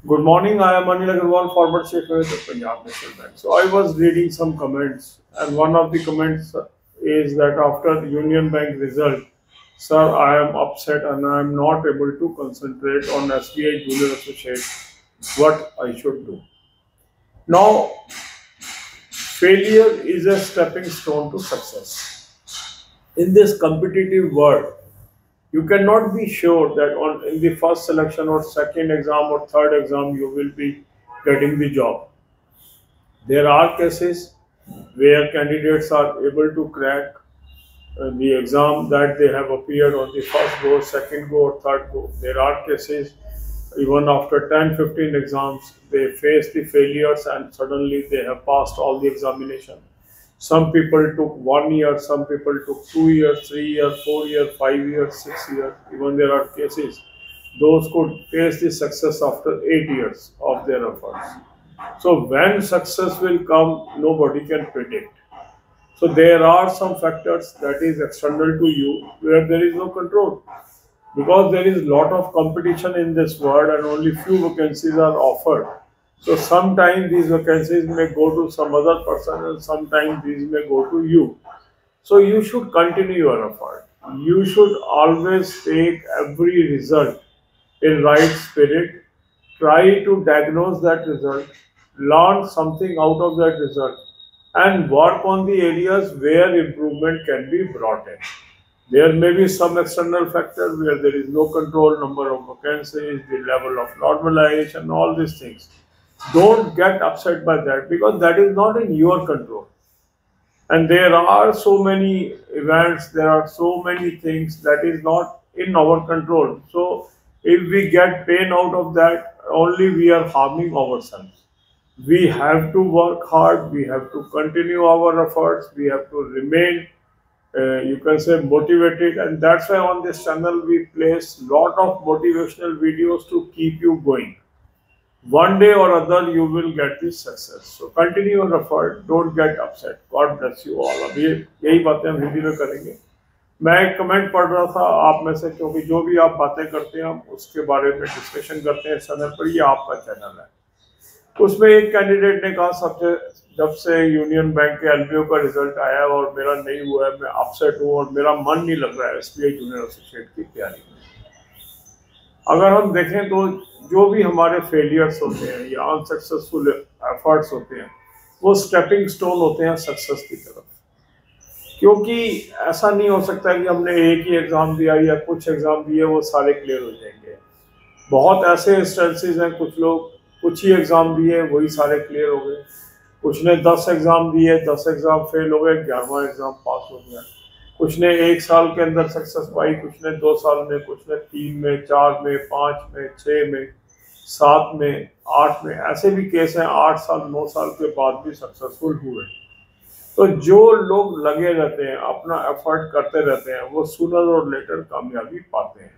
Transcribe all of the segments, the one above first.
Good morning. I am Anil Agarwal, former chief of the Punjab National Bank. So I was reading some comments, and one of the comments is that after the Union Bank result, sir, I am upset and I am not able to concentrate on SBI Junior Associate. What I should do now? Failure is a stepping stone to success. In this competitive world, you cannot be sure that on in the first selection or second exam or third exam you will be getting the job. There are cases where candidates are able to crack the exam that they have appeared on the first go, second go, or third go. There are cases even after 10, 15 exams, they face the failures and suddenly they have passed all the examination. Some people took 1 year, some people took 2 years, 3 years, 4 years, 5 years, 6 years. Even there are cases those could face the success after 8 years of their efforts. So when success will come, nobody can predict. So there are some factors that is external to you where there is no control because there is lot of competition in this world and only few vacancies are offered. So sometimes these vacancies may go to some other person and sometimes these may go to you. So you should continue your effort. You should always take every result in right spirit. Try to diagnose that result, learn something out of that result, and work on the areas where improvement can be brought in. There may be some external factor where there is no control, number of vacancies, the level of normalization, all these things. Don't get upset by that because that is not in your control. And there are so many events, there are so many things that is not in our control. So if we get pain out of that, only we are harming ourselves. We have to work hard, we have to continue our efforts, we have to remain you can say motivated, and that's why on this channel we place lot of motivational videos to keep you going. One day or other you will get this success, so continue your effort, don't get upset. God bless you all. अब ये यही बातें हम हिंदी में करेंगे. मैं एक comment पढ़ रहा था आप में से, क्योंकि जो भी आप बातें करते हैं हम उसके बारे में डिस्कशन करते हैं इस चैनल पर. ये आपका चैनल है. उसमें एक कैंडिडेट ने कहा सबसे जब से यूनियन बैंक के एलबीओ का रिजल्ट आया है और मेरा नहीं हुआ है, मैं अपसेट हूँ और मेरा मन नहीं लग रहा है एसबीआई जूनियर एसोसिएट की तैयारी में. अगर हम देखें तो जो भी हमारे फेलियर्स होते हैं या अनसक्सेसफुल एफर्ट्स होते हैं वो स्टेपिंग स्टोन होते हैं सक्सेस की तरफ. क्योंकि ऐसा नहीं हो सकता कि हमने एक ही एग्ज़ाम दिया या कुछ एग्ज़ाम दिए वो सारे क्लियर हो जाएंगे. बहुत ऐसे इंस्टेंसेस हैं, कुछ लोग कुछ ही एग्ज़ाम दिए वही सारे क्लियर हो गए. कुछ ने 10 एग्ज़ाम दिए, 10 एग्ज़ाम फेल हो गए, 11वां एग्ज़ाम पास हो गया. कुछ ने 1 साल के अंदर सक्सेस पाई, कुछ ने 2 साल में, कुछ ने 3 में, 4 में, 5 में, 6 में, 7 में, 8 में. ऐसे भी केस हैं 8 साल 9 साल के बाद भी सक्सेसफुल हुए. तो जो लोग लगे रहते हैं, अपना एफर्ट करते रहते हैं, वो सूनर और लेटर कामयाबी पाते हैं.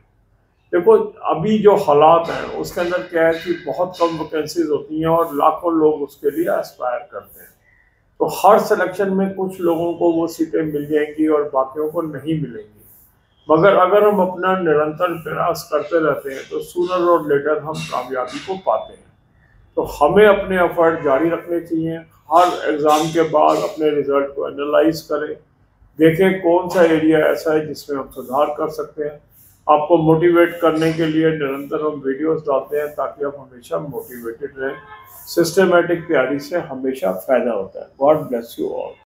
देखो अभी जो हालात हैं उसके अंदर क्या है कि बहुत कम वैकेंसीज होती हैं और लाखों लोग उसके लिए एस्पायर करते हैं. तो हर सिलेक्शन में कुछ लोगों को वो सीटें मिल जाएंगी और बाकियों को नहीं मिलेंगी. मगर अगर हम अपना निरंतर प्रयास करते रहते हैं तो सूनर और लेटर हम कामयाबी को पाते हैं. तो हमें अपने एफर्ट जारी रखने चाहिए. हर एग्ज़ाम के बाद अपने रिजल्ट को एनालाइज करें, देखें कौन सा एरिया ऐसा है जिसमें हम सुधार कर सकते हैं. आपको मोटिवेट करने के लिए निरंतर हम वीडियोस डालते हैं ताकि आप हमेशा मोटिवेटेड रहें. सिस्टमेटिक तैयारी से हमेशा फ़ायदा होता है. God bless you all.